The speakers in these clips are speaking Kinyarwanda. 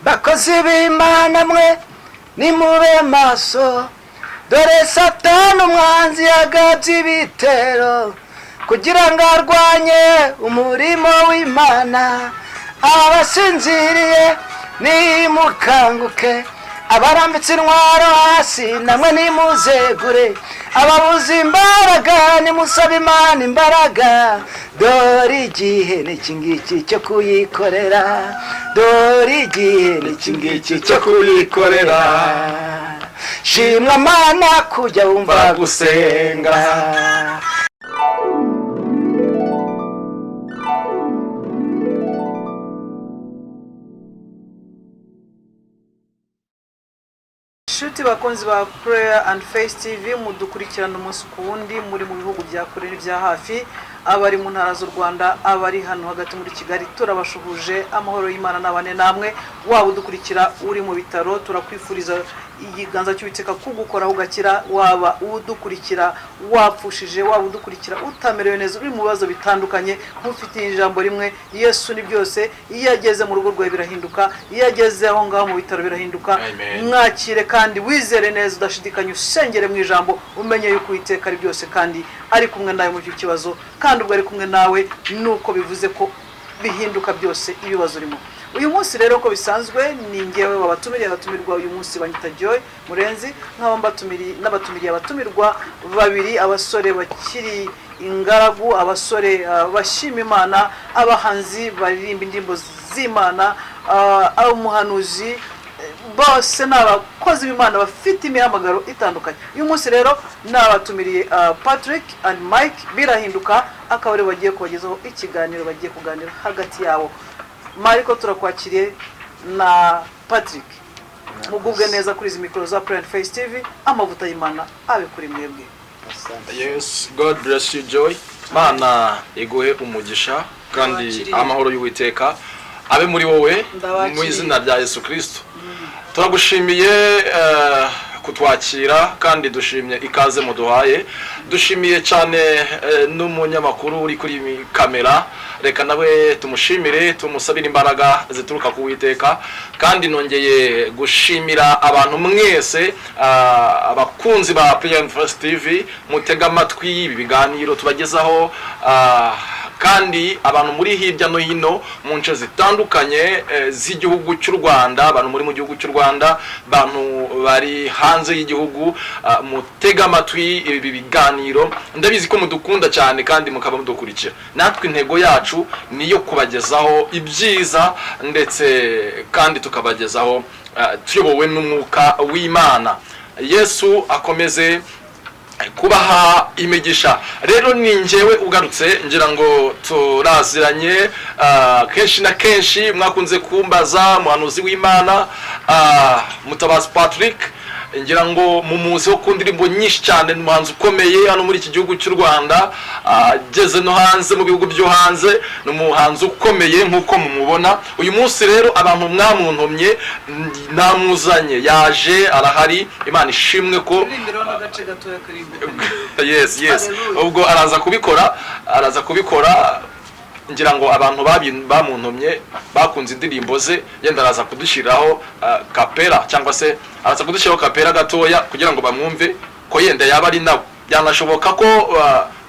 bakozi b'Imana mwe nimube maso, dore Satani umwanzi yagabye ibitero kugira ngo arwanye umurimo w'Imana. Abasinziriye nimukanguke, abarambitse intwaro hasi namwe nimuzegure, ababuze imbaraga nimusabe Imana imbaraga. Dore igihe n'iki ngiki cyo kuyikorera, dore igihe n'iki ngiki cyo kuyikorera. Shimwa Mana kujya wumva gusenga. Shuti bakunzi ba Prayer and Faith TV, mudukurikirana umunsi ku wundi muri mu bihugu bya kure n'ibya hafi, abari mu ntara z'u Rwanda, abari hano hagati muri Kigali, turabashuhuje. Amahoro y'Imana nabane namwe. Waba udukurikira uri mu bitaro, turakwifuriza igiganza cy'Uwiteka kugukora ugakira. Waba udukurikira wapfushije, waba udukurikira utamerewe neza, uri mu bibazo bitandukanye, ntufite ijambo rimwe, Yesu ni byose. Iyo ageze mu rugo rwawe birahinduka, iyo ageze aho ngaho mu bitaro birahinduka. Mwakire kandi wizere neza, udashidikanya, usengere mu ijambo, umenye yuko Uwiteka ari byose kandi ari kumwe nawe mu kibazo, kandi ubwo ari kumwe nawe nuko bivuze ko bihinduka byose ibibazo urimo. Uyu munsi rero ko bisanzwe ni ngewe abatumirwa uyu munsi banyita Joy Murenzi, nkaba n'abatumiriye abatumirwa babiri, abasore bakiri ingaragu, abasore bashima Imana, abahanzi baririmba indirimbo z'Imana, umuhanuzi, bose n'abakozi b'Imana bafite imihamagaro itandukanye. Uyu munsi rero n'abatumiriye Patrick and Mike Birahinduka, akaba ari bagiye kubagezaho ikiganiro, bagiye kuganira hagati yabo. Mariko turakwakiriye na Patrick, mugubwe neza kuri izi mikoro za Prayer and Faith TV. Amavuta y'Imana abe kuri mwebwe. Yes, God bless you Joy. Mana iguhe umugisha kandi amahoro y'Uwiteka abe muri wowe mu izina rya Yesu Kristo. Turagushimiye kutwakira kandi dushimye ikaze muduhaye. Dushimiye cyane n'umunyamakuru uri kuri kamera, reka nawe tumushimire, tumusabire imbaraga zituruka ku Uwiteka. Kandi nongeye gushimira abantu mwese abakunzi ba Prayer and Faith TV mutega amatwi ibi biganiro tubagezaho, kandi abantu muri hirya no hino mu nce zitandukanye z'igihugu cy'u Rwanda, abantu muri mu gihugu cy'u Rwanda, abantu bari hanze y'igihugu, mutega amatwi ibi biganiro. Ndabizi ko mudukunda cyane kandi mukaba mudukurikira. Natwe intego yacu niyo kubagezaho ibyiza, ndetse kandi tukabagezaho tuyobowe n'umwuka w'Imana. Yesu akomeze kubaha imigisha. Rero ni ngewe ugarutse, ngira ngo turaziranye kenshi na kenshi, mwakunze kumbaza muhanuzi w'Imana Mutabazi Patrick, ngira ngo mumuzi wo kundirimbo nyinshi cyane, n'umuhanzi ukomeye hano muri iki gihugu cy'u Rwanda, ageze no hanze mu bihugu byo hanze, n'umuhanzi ukomeye nkuko mumubona. Uyu munsi rero abantu mwamuntomye namuzanye, yaje arahari. Imana ishimwe ko yes ubwo araza kubikora. Ngira ngo abantu bamuntomye bakunze indirimbo ze, yenda araza kudushyiraho kapera, cyangwa se araza kudushyiraho kapera gatoya kugira ngo bamwumve ko yenda yaba ari nawe. Byanashoboka ko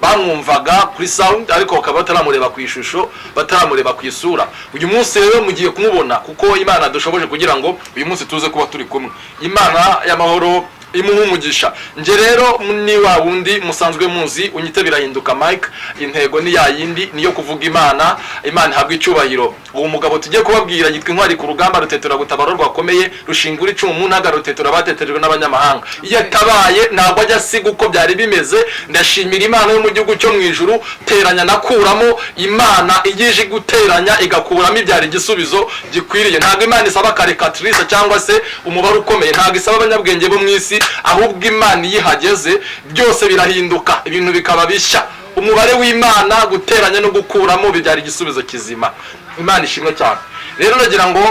bamwumvaga kuri sound ariko bakaba bataramureba ku ishusho, bataramureba ku isura. Uyu munsi rero mugiye kumubona kuko Imana dushoboje kugira ngo uyu munsi tuze kuba turi kumwe. Imana y'amahoro imuha umugisha. Nje rero ni wa wundi musanzwe muzi, unyite Birahinduka Mike. Intego ni ya yindi, niyo kuvuga Imana, Imana ihabwa icyubahiro. Uwo mugabo tugiye kubabwira yitwa Intwari ku rugamba, rutetera gutabara rwakomeye, rushingura icumu mu ntaga, rutetera bateterejwe n'abanyamahanga. Iyo tabaye ntabwo ajya asiga uko byari bimeze. Ndashimira Imana yo mu gihugu cyo mu ijuru, teranya nakuramo. Imana igije guteranya igakuramo ibyari igisubizo gikwiriye. Ntabwo Imana isaba karikatrice cyangwa se umubare ukomeye, ntabwo isaba abanyabwenge bo mu isi, ahubwo Imana yihageze byose birahinduka, ibintu bikaba bishya. Umubare w'Imana guteranya no gukuramo bibyara igisubizo kizima. Imana ishimwe cyane. Rero nagira ngo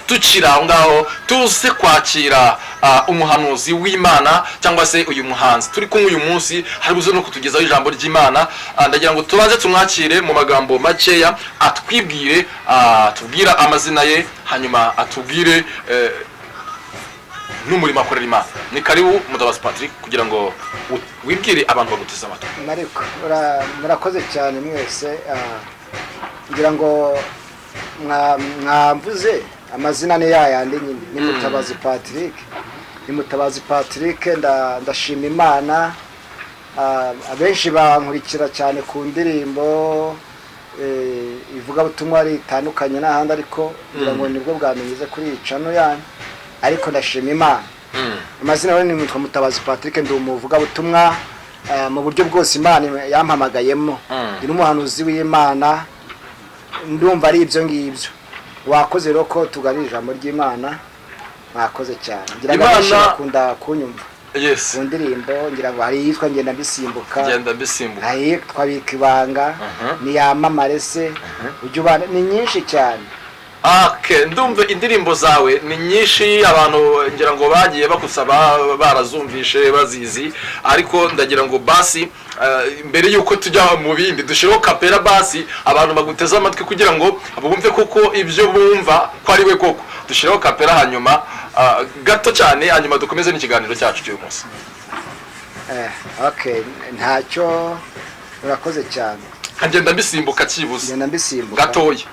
tukira aho ngaho tuze kwakira umuhanuzi w'Imana cyangwa se uyu muhanzi turi kumwe uyu munsi hari buze no kutugezaho ijambo ry'Imana. Ndagira ngo tubanze tumwakire mu magambo makeya atwibwire, tubwira amazina ye, hanyuma atubwire n'umurimo akorera Imana. Ni karibu Mutabazi Patrick kugira ngo wibwire abantu baguteze amatwi. Mariko murakoze cyane mwese, kugira ngo mwamvuze amazina ni yayandi nyine, ni Mutabazi Patrick. Ni Mutabazi Patrick, ndashima Imana. Abenshi bankurikira cyane ku ndirimbo ivuga butumwa ritandukanye n'ahandi, ariko kugira ngo nibwo bwamenyeze kuri iyi channel yanyu, ariko ndashima Imana. Amazina rero ni Mutabazi Patrick, ndi umuvuga butumwa mu buryo bwose Imana yampamagayemo. Ndi n'umuhanuzi w'Imana, ndumva ari ibyo ngibyo. Wakoze rero ko tugarira ijambo ry'Imana, mwakoze cyane. Ngira ngo bakunda kunyumva. Yes. Indirimbo ngira ngo hari yitwa Ngenda Bisimbuka. Hari twabika ibanga, ni yamamare se. Ujyubana ni nyinshi cyane. Okay, ndumva indirimbo zawe ni nyinshi, abantu ngira ngo bagiye bakusaba barazumvishe bazizi, ariko ndagira ngo basi mbere yuko tujya mu bindi dushiraho kapera basi abantu baguteza amatwi kugira ngo bumve koko ibyo bumva ko ari we koko. Dushiraho kapera hanyuma gato cyane, hanyuma dukomeze n'ikiganiro cyacu cy'uyu munsi. Okay, ntacyo urakoze cyane. Ngenda Bisimbuka kibuze. Ngenda Bisimbuka gatoya.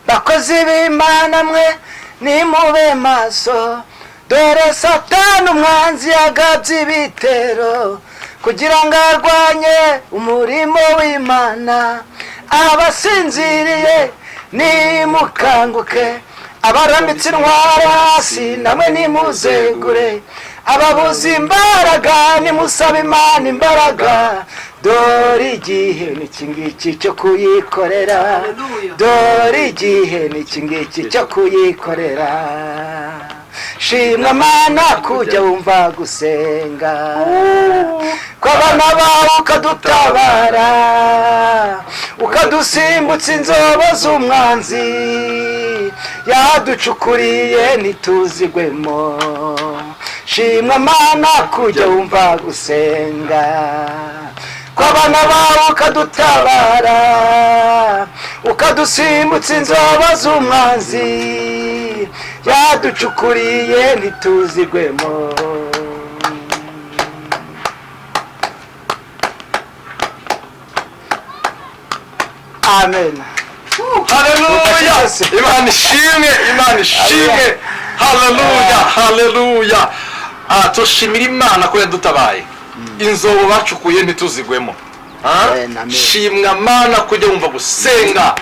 Bakozi b'Imana mwe nimube maso, dore Satani umwanzi yagabye ibitero kugira ngo arwanye umurimo w'Imana. Abasinziriye nimukanguke, abarambitse intwaro hasi namwe nimuzegure, ababuze imbaraga nimusabe Imana imbaraga. Dore igihe n'iki ngiki cyo kuyikorera, dore igihe n'iki ngiki cyo kuyikorera. Shimwa Mana kujya wumva gusenga kw'abana bawe, ukadutabara ukadusimbutsa inzobo z'umwanzi yaducukuriye ntituzigwemo. Shimwa Mana kujya wumva gusenga kw'abana bawe, ukadutabara ukadusimbutsa inzobo z'umwanzi yaducukuriye ntituzigwemo. Amen. Hallelujah. Imana ishimwe, Imana ishimwe. Hallelujah, hallelujah. Tushimira Imana ko yadutabaye. Inzobo bacukuye ntituzigwemo. Shimwa Mana kujya wumva gusenga.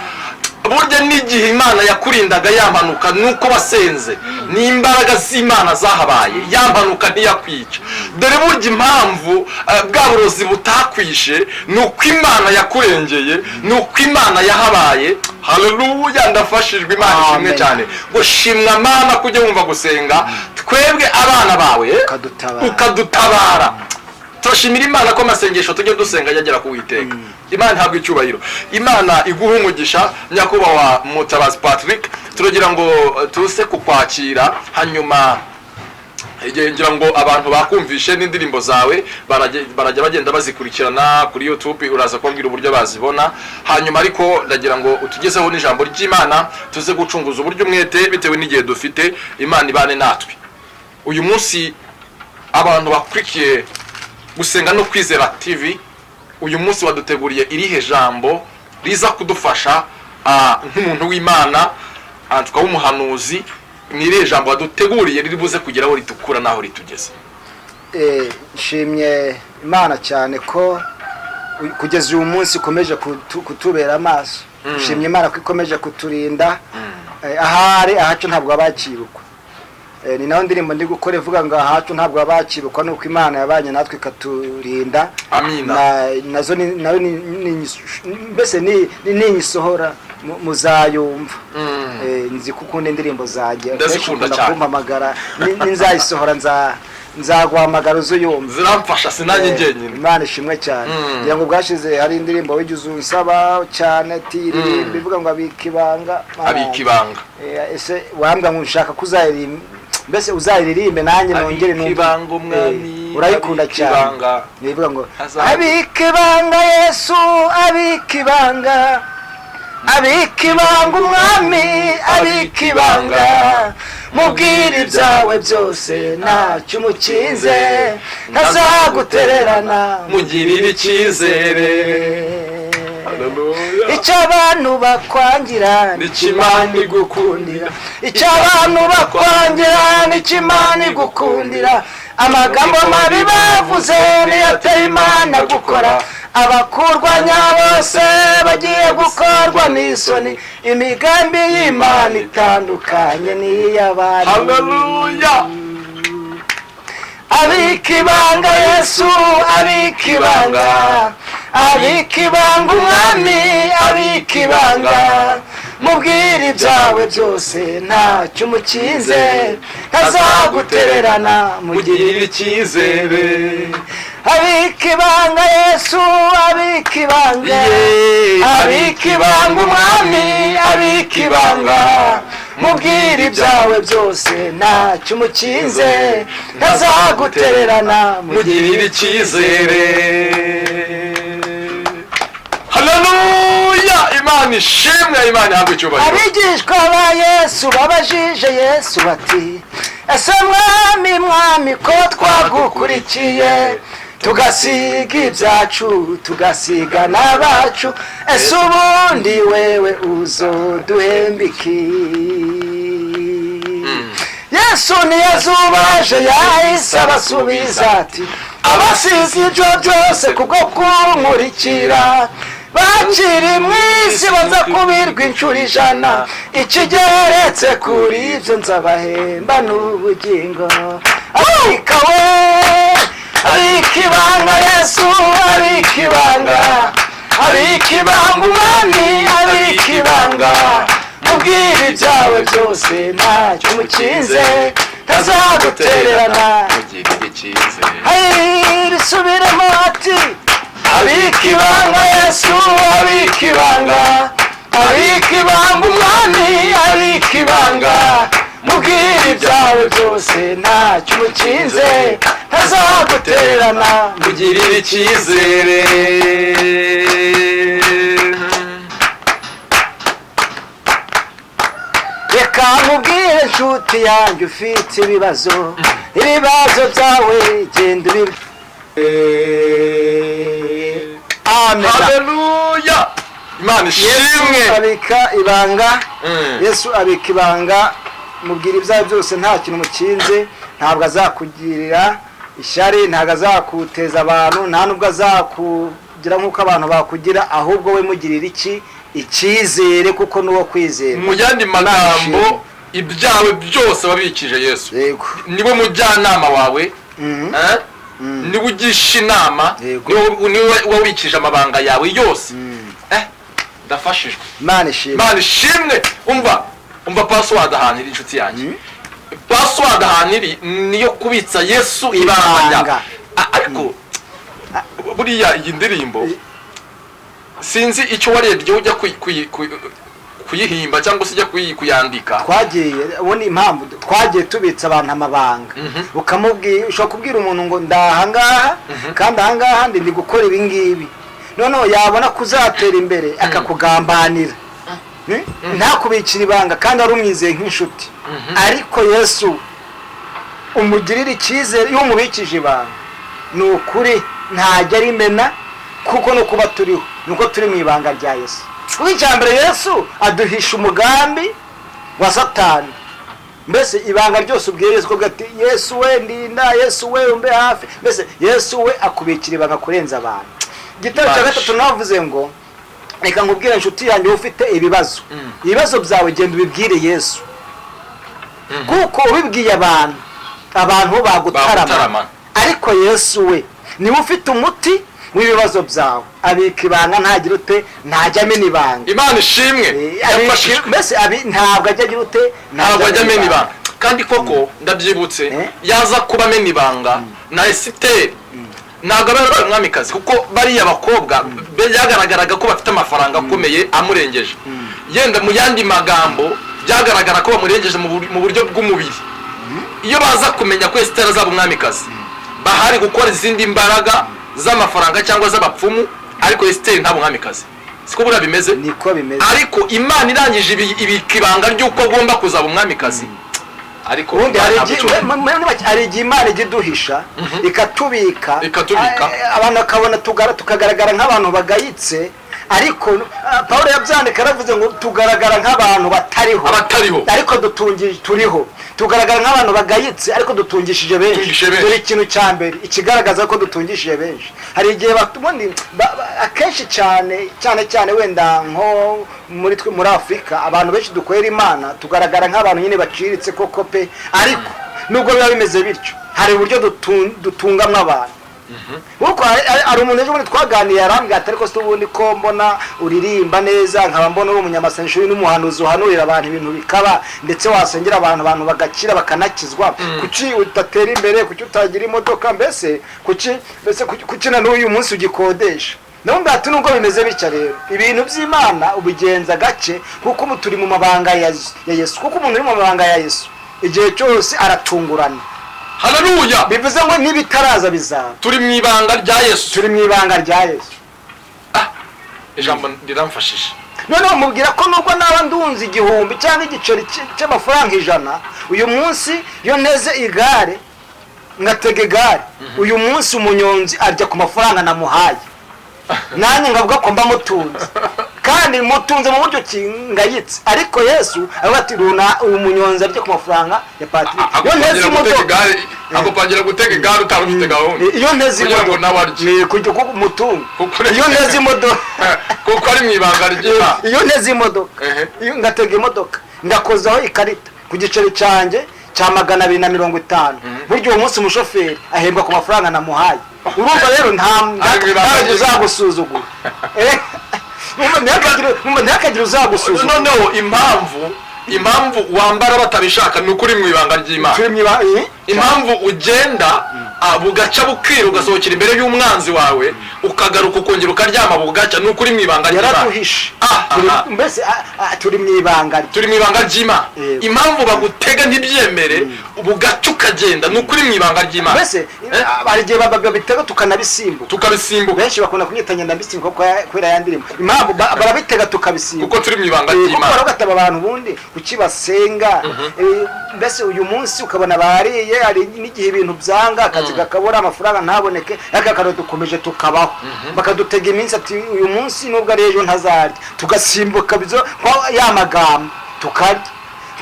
Burya n'igihe Imana yakurindaga yampanuka nuko basenze, ni imbaraga z'Imana zahabaye, yampanuka ntiyakwica. Dore burya impamvu bwa burozi butakwishe nuko Imana yakurengeye, nuko Imana yahabaye. Haleluya, ndafashijwe. Imana ishimwe cyane. Ngo shimwa Mana kujya wumva gusenga, twebwe abana bawe ukadutabara. Turashimira Imana ko amasengesho tujye dusenga yagera ku Uwiteka. Imana ntabwo icyubahiro. Imana iguha umugisha nyakubahwa Mutabazi Patrick. Turagira ngo tuse kukwakira, hanyuma ngira ngo abantu bakumvishe n'indirimbo zawe barajya bagenda bazikurikirana kuri YouTube, uraza kubabwira uburyo bazibona. Hanyuma ariko ndagira ngo utugezeho n'ijambo ry'Imana, tuze gucunguza uburyo umwete bitewe n'igihe dufite. Imana ibane natwe. Uyu munsi abantu bakurikiye Gusenga no Kwizera TV, uyu munsi waduteguriye irihe jambo riza kudufasha nk'umuntu w'Imana, tukaba umuhanuzi. Ni irihe jambo waduteguriye riri buze kugeraho ritukura naho ritugeze? Nshimye Imana cyane ko kugeza uyu munsi ukomeje kutubera amaso. Nshimye Imana ko ikomeje kuturinda. Ahari ahacu ntabwo abakirukwa. Ni naho ndirimbo ndi gukora ivuga ngo ahacu ntabwo abakirukwa, nuko Imana yabanye natwe ikaturinda. Amina. Nazo nayo mbese ni nyisohora muzayumva. Nzi kukunda indirimbo zanjye, ndazikunda cyane. Kumpamagara ninzayisohora nzaguhamagara uzuyumva. ziramfasha sinanye njyenyine. Imana ishimwe cyane. Ngira ngo bwashize hari indirimbo wigize unsaba cyane ati irimba ivuga ngo abikibanga. Abikibanga. Ese wambwa ngo nshaka kuzaririmba mbese uzaririmbe nanjye nongere Abikibanga umwami. Urayikunda cyane. Nivuga ngo abikibanga Yesu abikibanga. Abikibanga umwami abikibanga. Mubwire ibyawe byose ntacyo umukinze ntazagutererana mugirire icyizere. icyo abantu bakwangira nicyo Imana igukundira. icyo abantu bakwangira nicyo Imana igukundira. amagambo mabi bavuze niyo ateye Imana gukora. abakurwanya bose bagiye gukorwa n'isoni. imigambi y'Imana itandukanye n'iy'abantu. Haleluya. abikibanga Yesu abikibanga. abikibanga umwami abikibanga. mubwire ibyawe byose ntacyo umukinze ntazagutererana mugirire icyizere. abikibanga Yesu abikibanga. abikibanga umwami abikibanga. mubwire ibyawe byose ntacyo umukinze ntazagutererana mugirire icyizere. Haleluya. Imana ishimwe. Imana ihabwe icyubahiro. abigishwa ba Yesu babajije Yesu bati ese mwami mwami ko twagukurikiye tugasiga ibyacu tugasiga n'abacu ese ubundi wewe uzoduhemba iki? Yesu ntiyazubaje yahise abasubiza ati abasize ibyo byose kubwo kunkurikira bakiri mu isi baza kubirwa inshuro 100 ikigeretse kuri ibyo nzabahemba n'ubugingo. abikawe abikibanga Yesu abikibanga. abikibanga umwami abikibanga. mubwire ibyawe byose ntacyo umukinze ntazagutererana mugirire icyizere. risubiremo ati abikibanga Yesu abikibanga. abikibanga umwami abikibanga. mubwire ibyawe byose ntacyo umukinze ntazagutererana mugirire icyizere. reka nkubwire nshuti yanjye ufite ibibazo byawe genda amen. Haleluya. Imana ishimwe. Yesu abika ibanga. Yesu abika ibanga. mubwira ibyawe byose nta kintu umukinze. ntabwo azakugirira ishyari. ntabwo azakuteza abantu. nta nubwo azakugira nk'uko abantu bakugira. ahubwo we mugirira icyizere kuko n'uwo kwizera. mu yandi magambo ibyawe byose wabikije Yesu. niwe mujyanama wawe. niwe ugisha inama. niwe wabikije amabanga yawe yose. ndafashijwe. Imana ishimwe. umva password ahantu iri inshuti yanjye. password ahantu iri niyo kubitsa Yesu ibanga. ariko buriya iyi ndirimbo sinzi icyo warebye ujya kuyihimba cyangwa se ujya kuyandika. twagiye ubona impamvu twagiye tubitsa abantu amabanga. ukamubwira ushobora kubwira umuntu ngo ndahangaha kandi ahangaha ndi gukora ibi ngibi. noneho yabona kuzatera imbere akakugambanira. ntakubikira ibanga kandi ari umwizeye nk'inshuti. ariko Yesu umugirira icyizere. iyo umubikije ibanga ni ukuri ntajya arimena kuko no kuba turiho nuko turi mu ibanga rya Yesu. kuko icyambere Yesu aduhisha umugambi wa Satani. mbese ibanga ryose ubwiye Yesu ko ati Yesu we ndinda. Yesu we umbe hafi. mbese Yesu we akubikira ibanga kurenza abantu. igitabo cya 3 navuze ngo reka nkubwire inshuti yanjye ufite ibibazo. ibibazo byawe genda ubibwire Yesu. kuko ubibwiye abantu bagutarama. ariko Yesu we niwe ufite umuti w'ibibazo byawe. abika ibanga ntagira ute ntajya amena ibanga. Imana ishimwe. mbese ntabwo ajya agira ute ntabwo ajya amena ibanga. kandi koko ndabyibutse yaza kuba amena ibanga na Esiteri ntabwo bari umwamikazi kuko bariya bakobwa byagaragaraga ko bafite amafaranga akomeye amurengeje yenda mu yandi magambo byagaragara ko bamurengeje mu buryo bw'umubiri iyo baza kumenya ko Esiteri azaba umwamikazi bahari gukora izindi mbaraga z'amafaranga cyangwa z'abapfumu ariko Esiteri nta mwamikazi siko bura bimeze niko bimeze ariko Imana irangije ibikibanga ry'uko agomba kuzaba umwamikazi ariko hari igihe Imana igiduhisha ikatubika abantu bakabona tukagaragara nk'abantu bagayitse ariko Pawulo yabyandika aravuze ngo tugaragara nk'abantu batariho ariko turiho tugaragara nk'abantu bagayitse ariko dutungishije benshi dore ikintu cya mbere ikigaragaza ko dutungishije benshi hari igihe akenshi cyane wenda nko muri Afurika abantu benshi dukorera Imana tugaragara nk'abantu nyine baciriritse koko pe ariko nubwo biba bimeze bityo hari uburyo dutungamwo abantu kuko hari umuntu ejo bundi twaganiye arambwira ati ariko se ubundi ko mbona uririmba neza nkaba mbona uri umunyamasengesho n'umuhanuzi uhanurira abantu ibintu bikaba ndetse wasengera abantu bagakira bakanakizwa kuki utatera imbere kuki utagira imodoka mbese kuki na n'uyu munsi ugikodesha nubwo ati nubwo bimeze bityo rero ibintu by'Imana ubigenza gake kuko turi mu mabanga ya Yesu kuko umuntu uri mu mabanga ya Yesu igihe cyose aratungurana. Haleluya. Bivuze ngo nibitaraza bizaba. Turi mu ibanga rya Yesu. Turi mu ibanga rya Yesu. Ijambo riramfashije. None mubwira ko nubwo naba ndunzi igihumbi cyangwa igiceri cy'amafaranga 100 uyu munsi yo nteze igare ngatega igare uyu munsi umunyonzi arya ku mafaranga namuhaye nanjye ngavuga ko mba mutunze kandi mutunze mu buryo kingayitse ariko Yesu avuga ati runa umunyonzi arya ku mafaranga ya Patrick yo nteze imodoka akopangira gutega igare utarufite gahunda iyo nteze imodoka ni kujya ku mutungo iyo nteze imodoka kuko ari mu ibanga ry'Imana iyo nteze imodoka iyo ngatega imodoka ngakozaho ikarita ku giceri cyanjye cya 250 buryo uwo munsi umushoferi ahembwa ku mafaranga namuhaye urumva rero nta uzagusuzugura ntihakagira uzagusuzugura noneho impamvu wambara batabishaka ni ukuri mu ibanga ry'Imana impamvu ugenda bugaca bukira ugasohokera imbere y'umwanzi wawe ukagaruka ukongera ukaryama bugaca ni ukuri mu ibanga ry'Imana yaratuhishe mbese turi mu ibanga ry'Imana impamvu bagutega ntibyemere bugaca ukagenda ni ukuri mu ibanga ry'Imana mbese hari igihe babitega tukabisimbuka benshi bakunda kunyitanya ndabisimbuka kubera yandirimo impamvu barabitega tukabisimbuka kuko turi mu ibanga ry'Imana kuko bagataba abantu bundi ukibasenga mbese uyu munsi ukabona bariye hari n'igihe ibintu byanga akazi gakabura amafaranga ntaboneke akakaro dukomeje tukabaho bakadutega iminsi ati uyu munsi nubwo ari ejo ntazarya tugasimbuka bizo ya magambo tukarya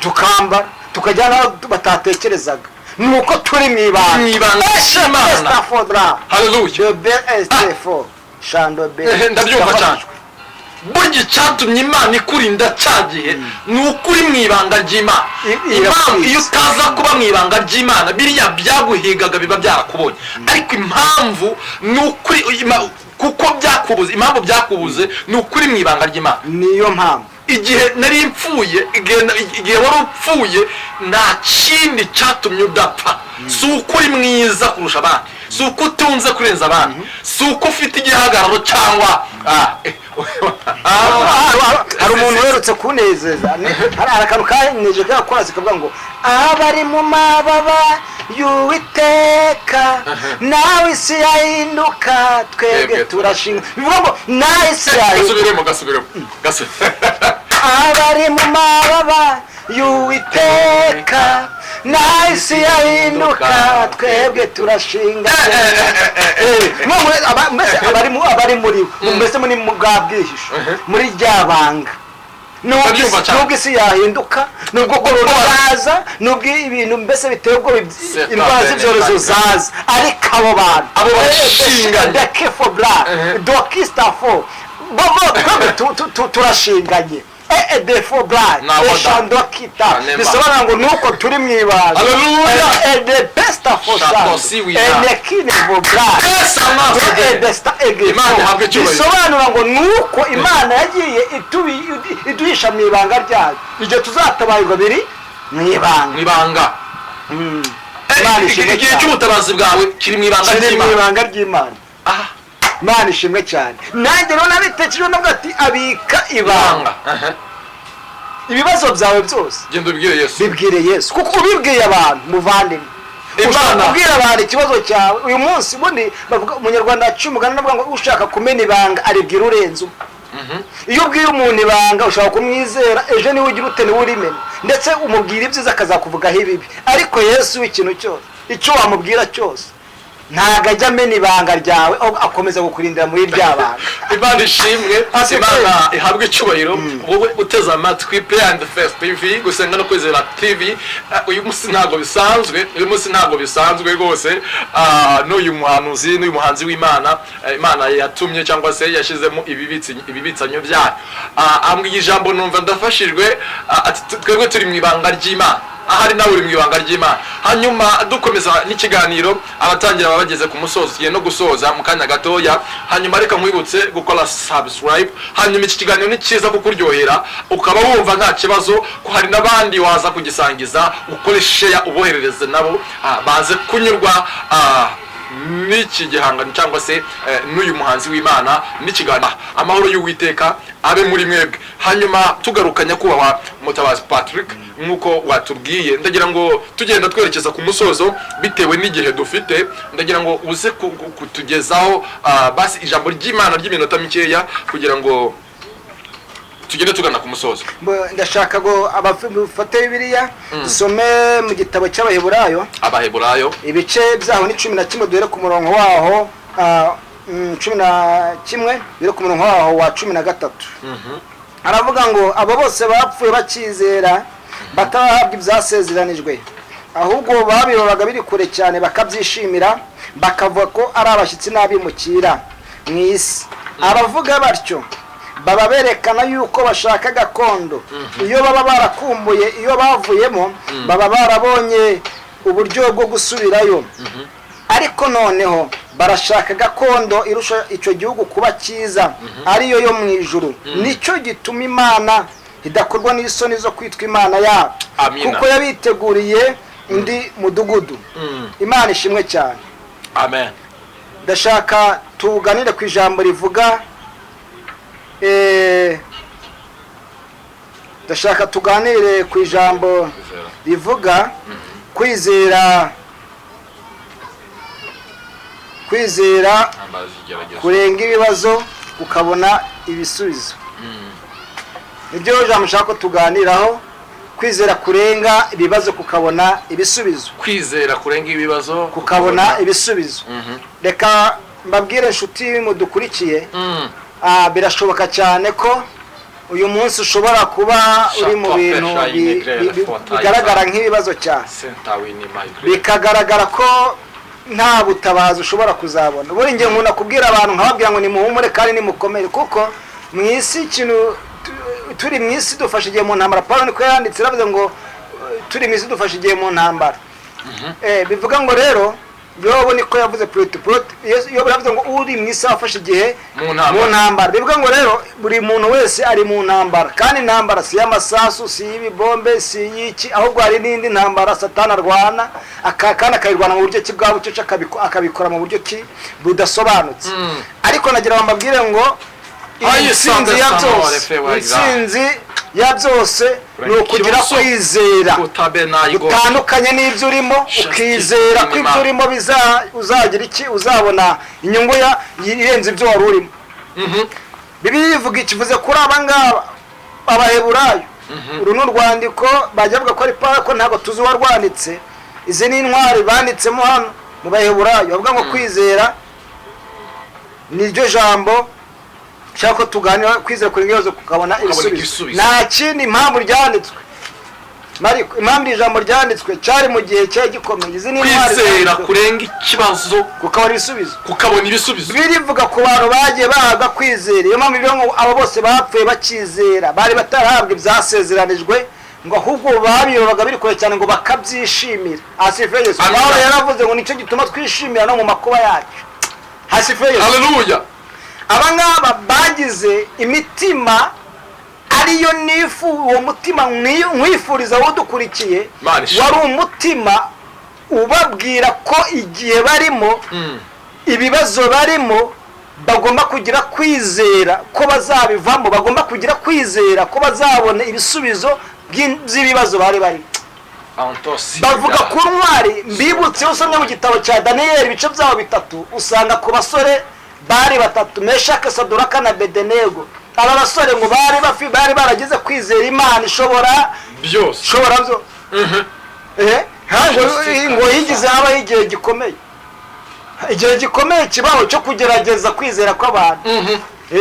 tukambara tukajyana batatekerezaga nuko turi mu ibanga ry'Imana. Haleluya. Ndabyumva cyane burya icyatumye Imana ikurinda cyagihe ni ukuri mu ibanga ry'Imana. Iyo utaza kuba mu ibanga ry'Imana biriya byaguhigaga biba byarakubonye ariko impamvu ni ukuri kuko byakubuze impamvu byakubuze ni ukuri mu ibanga ry'Imana. Niyo mpamvu igihe nari mpfuye igihe wari upfuye nta kindi cyatumye udapfa si uko uri mwiza kurusha abandi si uko utunze kurenza abandi si uko ufite igihagararo cyangwa hari umuntu uherutse kunezeza hari akantu kanyeje kakora zikavuga ngo abari mu mababa y'Uwiteka nawe isi yahinduka twebwe turashinga bivuga ngo nawe isi yahinduka gasubiremo abari mu mababa y'Uwiteka nawe isi yahinduka twebwe turashinga abari muri mbese muri mugabwihisho muri ryabanga nubwo isi yahinduka nubwo koronaza nubwo ibintu mbese biteye ubwo indwara z'ibyorezo zaza ariko abo bantu abo bashinga dekefo bla dokistafo turashinganye defo bla eshandokita bisobanura ngo nuko turi mu ibanga de besta fosa nekine bla bisobanura ngo nuko Imana yagiye iduhisha mu ibanga ryayo igihe tuzatabarirwa biri mwibanga igihe cy'ubutabazi bwawe kiri mu ibanga ry'Imana. Imana ishimwe cyane. Nanjye rero nabitekereje navuga ati abika ibanga. Ibibazo byawe byose genda ubibwire Yesu. Bibwire Yesu kuko ubibwiye abantu muvandimwe. Ushaka kubwira abantu ikibazo cyawe uyu munsi bundi bavuga umunyarwanda cy'umugani navuga ngo ushaka kumena ibanga aribwira urenze. Iyo ubwira umuntu ibanga ushaka kumwizera ejo niwe ugira ute niwe urimena ndetse umubwira ibyiza akazakuvugaho ibibi. Ariko Yesu w'ikintu cyose icyo wamubwira cyose ntago ajya amena ibanga ryawe akomeza gukurindira muri rya banga. Imana ishimwe, Imana ihabwe icyubahiro. Wowe uteze amatwi Play and Face TV gusenga no kwizera TV, uyu munsi ntago bisanzwe rwose. N'uyu muhanuzi n'uyu muhanzi w'Imana, Imana yatumye cyangwa se yashizemo ibibitsanyo byayo, ambwiye ijambo numva ndafashijwe. Ati twebwe turi mu ibanga ry'Imana, ahari nawe uri mu ibanga ry'Imana. Hanyuma dukomeza n'ikiganiro, abatangira bageze ku musozo, tugiye no gusoza mu kanya gatoya. Hanyuma reka nkwibutse gukora subscribe. Hanyuma iki kiganiro ni cyiza kukuryohera ukaba wumva nta kibazo, ko hari n'abandi waza kugisangiza, ukore share uboherereze nabo baze kunyurwa n'iki gihangano cyangwa se n'uyu muhanzi w'Imana n'ikiganiro. Amahoro y'Uwiteka abe muri mwebwe. Hanyuma tugarukanya kubaha Mutabazi Patrick nkuko watubwiye, ndagira ngo tugenda twerekeza ku musozo bitewe n'igihe dufite. Ndagira ngo uze kutugezaho basi ijambo ry'Imana ry'iminota mikeya kugira ngo tugende tugana ku musozo. Ndashaka ngo abafate Bibiliya dusome mu gitabo cy'Abaheburayo. Abaheburayo ibice byaho ni 11 duhere ku murongo waho 11 bire ku murongo waho wa 13. Aravuga ngo abo bose bapfuye bakizera batahabwa ibyasezeranijwe, ahubwo babiroraga biri kure cyane bakabyishimira, bakavuga ko ari abashyitsi n'abimukira mu isi. Abavuga batyo baba berekana yuko bashaka gakondo. Iyo baba barakumbuye iyo bavuyemo baba barabonye uburyo bwo gusubirayo. Ariko noneho barashaka gakondo irusha icyo gihugu kuba cyiza, ariyo yo mu ijuru. Nicyo gituma Imana idakorwa n'isoni zo kwitwa Imana yabo, kuko yabiteguriye undi mudugudu. Imana ishimwe cyane. Amen. Ndashaka tuganire ku ijambo rivuga ndashaka tuganire ku ijambo rivuga kwizera kurenga ibibazo ukabona ibisubizo. Nibyo jambo nshaka ko tuganiraho, kwizera kurenga ibibazo kukabona ibisubizo. Kwizera kurenga ibibazo kukabona ibisubizo. Reka mbabwire inshuti mudukurikiye, birashoboka cyane ko uyu munsi ushobora kuba uri mu bintu bigaragara nk'ibibazo cyane, bikagaragara ko nta butabazi ushobora kuzabona. Buri ngiye nkunda kubwira abantu nkababwira ngo nimuhumure kandi nimukomere, kuko mu isi ikintu turi mu isi dufashe igihe mu ntambara. Paulo niko yanditse aravuze ngo turi mu isi dufashe igihe mu ntambara. Bivuga ngo rero Yobu niko yavuze Yobu yavuze ngo uri mu isi afashe igihe mu ntambara. Bivuga ngo rero buri muntu wese ari mu ntambara, kandi intambara si y'amasasu, si y'ibibombe, si y'iki, ahubwo hari n'indi ntambara Satani arwana, kandi akayirwana mu buryo ki bwa bucece, akabikora mu buryo ki budasobanutse. Ariko nagira ngo mbabwire ngo intsinzi ya byose ni ukugira kwizera gutandukanye n'ibyo urimo, ukizera ko ibyo urimo uzagira iki, uzabona inyungu irenze ibyo wari urimo. Bibiliya ivuga ikivuze kuri aba ngaba Abaheburayo. Uru ni urwandiko bajya bavuga ko ari Pawulo, ko ntabwo tuzi uwarwanditse. Izi ni intwari banditsemo hano mu Baheburayo, bavuga ngo kwizera niryo jambo nshaka ko tuganira. Kwizera kurenga ibibazo kukabona ibisubizo. Nta kindi impamvu ryanditswe, Mariko, impamvu ijambo ryanditswe cyari mu gihe cye gikomeye. Izi ni intwari kwizera kurenga ikibazo kukabona ibisubizo, birivuga ku bantu bagiye bahabwa kwizera. Iyo mpamvu rero ngo abo bose bapfuye bakizera, bari batarahabwa ibyasezeranijwe, ngo ahubwo babiroraga biri kure cyane ngo bakabyishimira. Asifiwe Yesu. Pawulo yaravuze ngo nicyo gituma twishimira no mu makuba yacu. Asifiwe Yesu. Haleluya. Abangaba bagize imitima ariyo nifu uwo mutima mwifuriza wudukurikiye wari umutima ubabwira ko igihe barimo ibibazo barimo bagomba kugira kwizera ko bazabivamo, bagomba kugira kwizera ko bazabona ibisubizo by'ibibazo bari barimo. Bavuga ku ntwari mbibutse usomye mu gitabo cya Daniyeli ibice byaho 3 usanga ku basore bari 3 Meshaki, Saduraka na Abedenego. Aba basore ngo bari baragize kwizera Imana ishobora byose. Ngo yigize habaho igihe gikomeye, igihe gikomeye kibaho cyo kugerageza kwizera kw'abantu.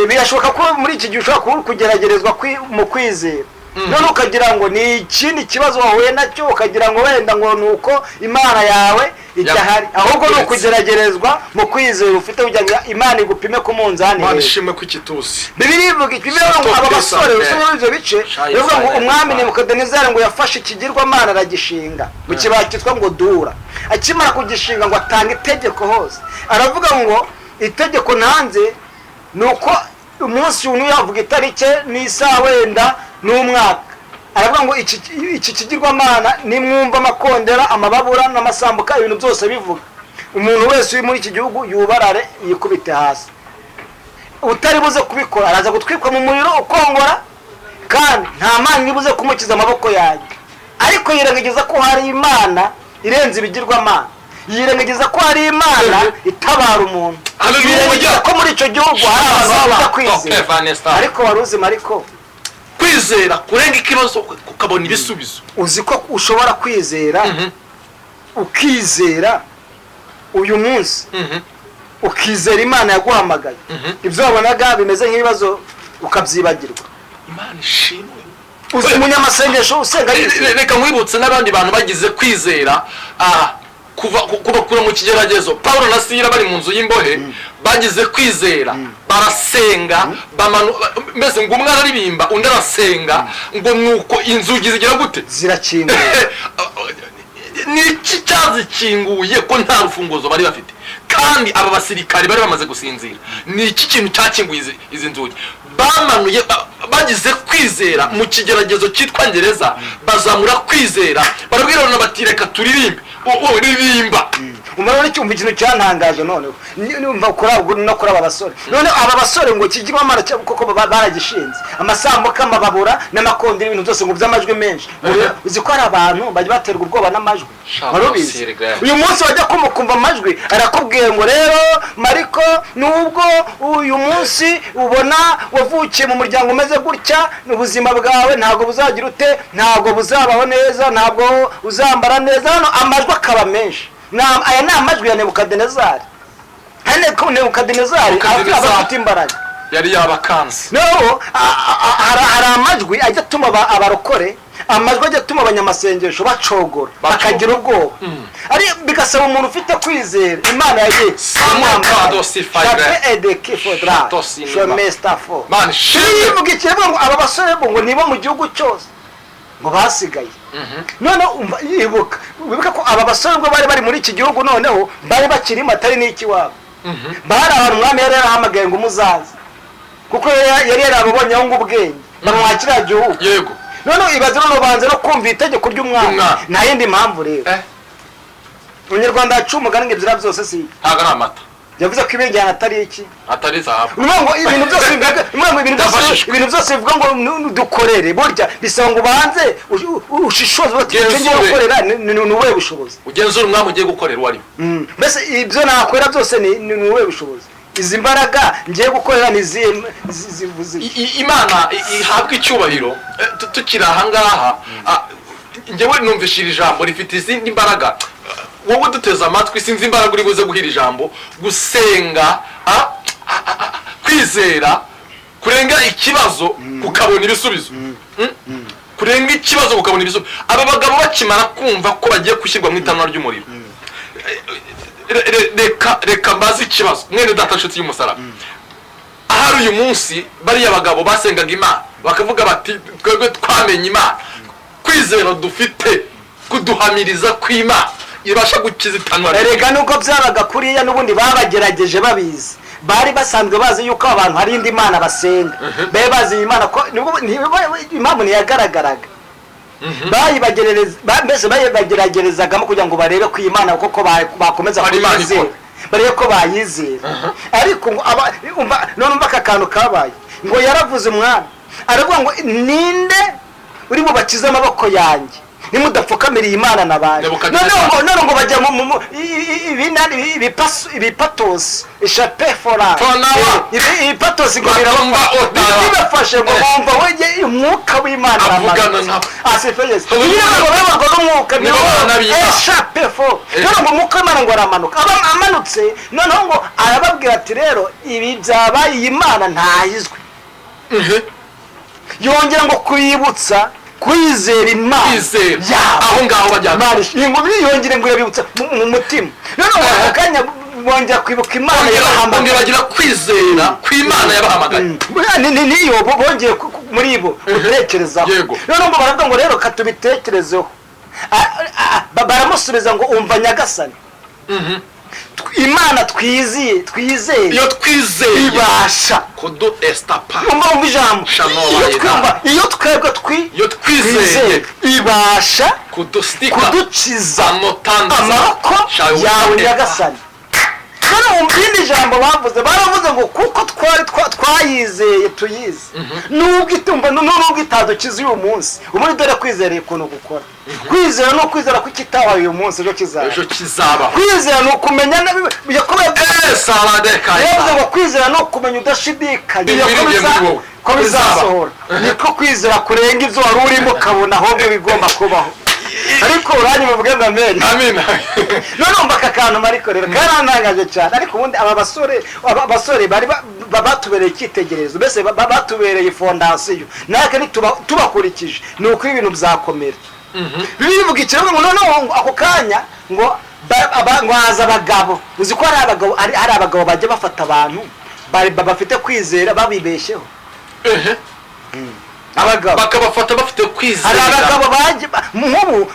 Birashoboka ko muri iki gihe ushobora kugeragerezwa mu kwizera, none ukagira ngo ni ikindi kibazo wahuye nacyo, ukagira ngo wenda ngo ni uko Imana yawe idahari, ahubwo ni ukugeragerezwa mu kwizera ufite kugira ngo Imana igupime ku munzani. Imana ishimwe ko ikitusi. Bibiliya ivuga ngo aba basore usomye ibyo bice bivuga ngo umwami Nebukadinezari ngo yafashe ikigirwamana aragishinga mu kibaya cyitwa ngo Dura. Akimara kugishinga ngo atanga itegeko hose, aravuga ngo itegeko ntanze ni uko umunsi uyu yavuga itarike n'isaha wenda n'umwaka, aravuga ngo iki kigirwamana nimwumva amakondera, amababura n'amasambuka, ibintu byose bivuga, umuntu wese uri muri iki gihugu yubarare yikubite hasi. Utari buze kubikora araza gutwikwa mu muriro ukongora, kandi nta mana ibuze kumukiza amaboko yanjye. Ariko yirengagiza ko hari Imana irenze ibigirwamana, yirengagiza ko hari Imana itabara umuntu, yirengagiza ko muri icyo gihugu hari abantu badakwizera. Ariko waruzima, ariko kwizera kurenga ikibazo ukabona ibisubizo. Uzi ko ushobora kwizera ukizera uyu munsi, ukizera Imana yaguhamagaye, ibyo wabonaga bimeze nk'ibibazo ukabyibagirwa. Imana ishimwe. Uzi umunyamasengesho usenga reka mwibutse n'abandi bantu bagize kwizera kuba mu kigeragezo. Paulo na Sila bari mu nzu y'imbohe bagize kwizera, barasenga, mbese ngo umwe araririmba undi arasenga, ngo nuko inzugi zigira gute zirakinguye. Niki cyazikinguye ko nta rufunguzo bari bafite, kandi aba basirikari bari bamaze gusinzira. Niki kintu cyakinguye izi nzugi? Bamanuye bagize kwizera mu kigeragezo cyitwa Ngereza, bazamura kwizera, barabwirana bati reka turirimbe. Ririmba. Umara cyumva ikintu cyantangaje noneho numva no kuri aba basore. None aba basore ngo kigirwamana koko baragishinze, amasambuka, amababura n'amakondera, ibintu byose ngo by'amajwi menshi. Uzi ko ari abantu bajya baterwa ubwoba n'amajwi. Warubizi uyu munsi wajya kumukumva amajwi arakubwiye ngo rero Mariko, nubwo uyu munsi ubona wavukiye mu muryango umeze gutya, ubuzima bwawe ntabwo buzagira ute, ntabwo buzabaho neza, ntabwo uzambara neza. Hano amajwi akaba menshi. Aya ni amajwi ya Nebukadinezari. Nebukadinezari afite imbaraga, yari yabakanze. No, hari amajwi ajya atuma abarokore, amajwi ajya atuma abanyamasengesho bacogora bakagira ubwoba. Ari bigasaba umuntu ufite kwizera Imana yagiye ngo aba basore ngo nibo mu gihugu cyose ngo basigaye. None wibuka ko aba basore ngo bari muri iki gihugu, noneho bari bakirimo atari n'iki wabo. Bari abantu umwami yari yarahamagaye ngo muzaze, kuko yari yarababonyeho ngo ubwenge bamwakira gihugu. Yego. None ibaze no banze no kumva itegeko ry'umwami, nta yindi mpamvu rero. Umunyarwanda yacu umugani ngo ibyira byose si ntago ari amata. Yavuze ko ibijyana atari iki, atari zahabu. Ngo ibintu byose bivuga ngo dukorere, burya bisaba ngo banze ushishoze ugiye gukorera ni uwe bushobozi. Ugenzura umwami ugiye gukorera wari. Mbese ibyo nakorera byose ni uwe bushobozi. Izi mbaraga ngiye gukorera ni zivuze. Imana ihabwa icyubahiro. Tukira aha ngaha njyewe numvishira ijambo rifite izindi mbaraga. Wowe duteze amatwi sinzi imbaraga uri buze guhira ijambo, gusenga, kwizera, kurenga ikibazo ukabona ibisubizo. Kurenga ikibazo ukabona ibisubizo. Aba bagabo bakimara kumva ko bagiye gushyirwa mu itanura ry'umuriro, reka mbaze ikibazo mwene data nshuti y'umusaraba. Ahari uyu munsi bariya bagabo basengaga Imana bakavuga bati twebwe twamenye Imana, kwizera dufite kuduhamiriza kw'Imana ibasha gukiza itanura. Erega nuko byabaga kuriya n'ubundi babagerageje babizi, bari basanzwe bazi yuko abantu hari indi mana basenga bari bazi imana ko impamvu ntiyagaragaraga bayibageragezagamo kugira ngo barebe ko imana koko bakomeza kuyizera barebe ko bayizera ariko none umva aka kantu kabaye ngo yaravuze umwana aravuga ngo ninde uri bubakize amaboko yanjye nimudapfukamiriye imana n'abandi none ngo bajya mu ibipatosi ishape fora ibipatosi ngo birabafashe ngo bumva wege umwuka w'imana avugana asifeyesi niyo ngo n'umwuka niyo ishape fora none ngo umwuka w'imana ngo aramanuka amanutse noneho ngo arababwira ati rero ibi byabaye iyi mana ntayizwe yongera ngo kuyibutsa kwizera imana aho ngaho bajyana yongere ngo yabibutsa mu mutima none ako kanya bongera kwibuka imana yabahamagaye bagira kwizera kw'imana yabahamagaye niyo bongeye muri bo gutekerezaho none ngo baravuga ngo rero katubitekerezeho baramusubiza ngo umva nyagasani imana twizeye iyo twizeye ibasha kudu estapa umva ijambo iyo twebwe twizeye ibasha kudukiza amaboko yawe nyagasani none mu bindi jambo baravuze ngo kuko twayizeye tuyizi nubwo itadukiza uyu munsi ubundi dore kwizereye ukuntu gukora kwizera no kwizera ko ikitabaye uyu munsi ejo kizaba kwizera ni ukumenya yavuze ngo kwizera ni ukumenya udashidikanya ko bizasohora niko kwizera kurenga ibyo wari urimo ukabona ahubwo bigomba kubaho ariko uranye muvuge ngo amen none umva aka kantu mariko rero karantangaje cyane ariko ubundi aba basore bari batubereye icyitegererezo mbese batubereye fondasiyo natwe tubakurikije ni uko ibintu byakomera bivuga ikirego ngo noneho ako kanya ngo haza abagabo uzi ko hari abagabo bajya bafata abantu bafite kwizera babibeshyeho abagabo bakabafata bafite kwizera hari abagabo nk'ubu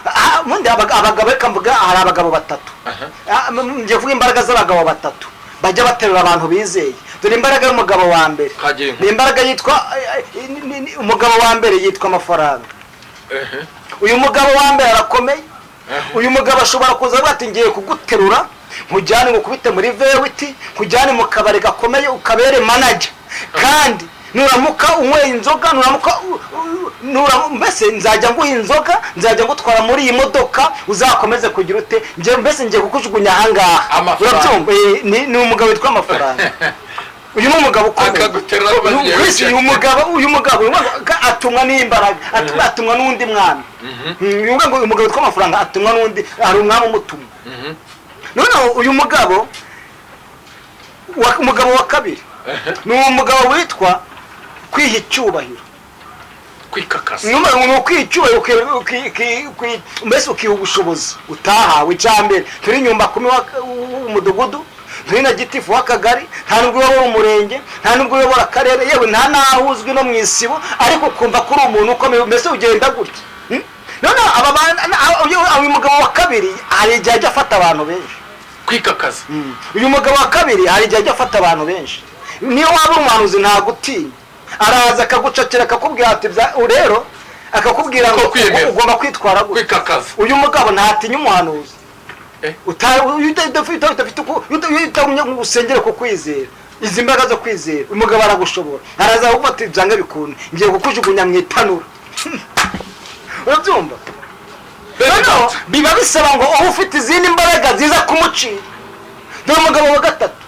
abagabo reka mvuga hari abagabo batatu ngiye kuvuga imbaraga z'abagabo batatu bajya baterura abantu bizeye dore imbaraga y'umugabo wa mbere ni imbaraga yitwa umugabo wa mbere yitwa amafaranga uyu mugabo wa mbere arakomeye uyu mugabo ashobora kuza avuga ati ngiye kuguterura nkujyane ngukubite muri vewiti nkujyane mu kabari gakomeye ukabere manager kandi nuramuka unyweye inzoga mbese nzajya nguha inzoga nzajya ngutwara muri iyi modoka uzakomeze kugira ute mbese ngiye kukujugunya ahangaha urabyumva ni umugabo witwa amafaranga uyu ni umugabo ukomeye uyu mugabo atumwa n'imbaraga atumwa n'undi mwami uyu mugabo witwa amafaranga atumwa n'undi hari umwami umutuma noneho uyu mugabo wa kabiri ni umugabo witwa kwiha icyubahiro kwikakasa ni ukwiha icyubahiro mbese ukiha ubushobozi utahawe icyambere turi nyumba kumi w'umudugudu turi na gitifu w'akagari nta nubwo uyobora umurenge nta nubwo uyobora akarere yewe nta naho uzwi no mu isibo ariko ukumva ko uri umuntu ukomeye mbese ugenda gutya noneho uyu mugabo wa kabiri hari igihe ajya afata abantu benshi kwikakaza uyu mugabo wa kabiri hari igihe ajya afata abantu benshi niyo waba umuhanuzi ntagutinya araza akagucakira akakubwira ati rero akakubwira ngo ugomba kwitwara kwikakaza uyu mugabo ntatinya umuhanuzi utamenya ngo usengere ku kwizera izi mbaraga zo kwizera uyu mugabo aragushobora araza kuvuga ati byange bikunde ngiye kukujugunya mu itanura urabyumva noneho biba bisaba ngo aho ufite izindi mbaraga ziza kumucira dore umugabo wa gatatu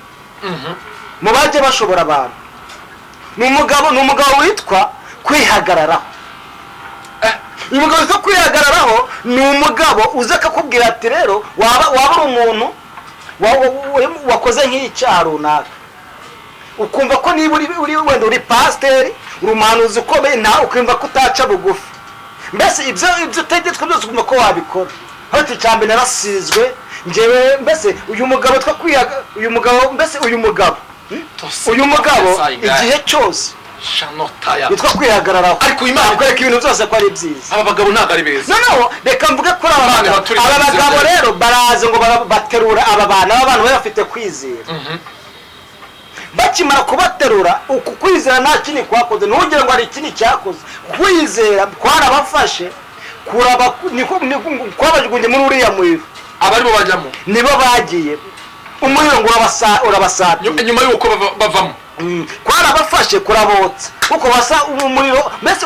mu bajya bashobora abantu ni umugabo witwa kwihagararaho uyu mugabo witwa kwihagararaho ni umugabo uza akakubwira ati rero waba ari umuntu wakoze nk'icyaha runaka ukumva ko niba wenda uri pasiteri uri umuhanuzi ukomeye nawe ukumva ko utaca bugufi mbese ibyo utegetswe byose ukumva ko wabikora hoti cyane narasizwe ngewe mbese uyu mugabo witwa uyu mugabo igihe cyose yitwa kwihagararaho ariko Imana akwereka ibintu byose ko ari byiza aba bagabo ntabwo ari beza noneho reka mvuge kuri aba bagabo rero baraza ngo baterura aba bantu bari bafite kwizera bakimara kubaterura uku kwizera nta kindi kwakoze ntugire ngo hari ikindi cyakoze kwizera kwarabafashe kwabajugunye muri uriya muriro abari bo bajyamo nibo bagiye umuriro ngo urabasatira nyuma y'uko bavamo kwarabafashe kurabotsa kuko basa umuriro mbese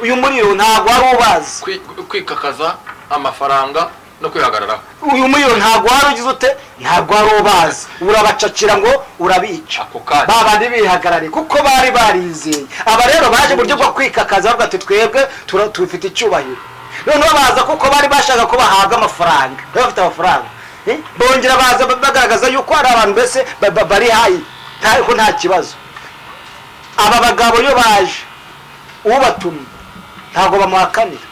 uyu muriro ntabwo wari ubazi kwikakaza amafaranga no kwihagararaho uyu muriro ntabwo wari ugize ute ntabwo wari ubazi urabacakira ngo urabica babandi bihagarariye kuko bari barizeye aba rero baje buryo bwo kwikakaza bavuga ati twebwe tufite icyubahiro noneho baza kuko bari bashaka ko bahabwa amafaranga bafite amafaranga bongera baza bagaragaza yuko hari abantu mbese bari hayi ariko nta kibazo aba bagabo iyo baje ubatumye ntabwo bamuhakanira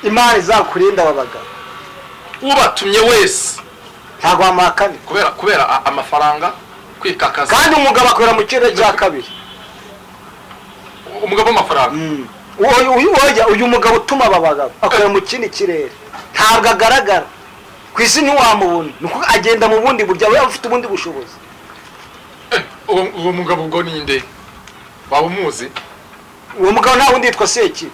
imana izakurinda aba bagabo ubatumye wese ntabwo bamuhakanira kubera amafaranga kwikakaza kandi umugabo akorera mu kirere cya kabiri umugabo w'amafaranga uyu mugabo utuma aba bagabo akorera mu kindi kirere ntabwo agaragara ku isi ntiwamubona nuko agenda mu bundi buryo aba afite ubundi bushobozi uwo mugabo ubwo ninde waba umuzi uwo mugabo nta wundi yitwa Sekibi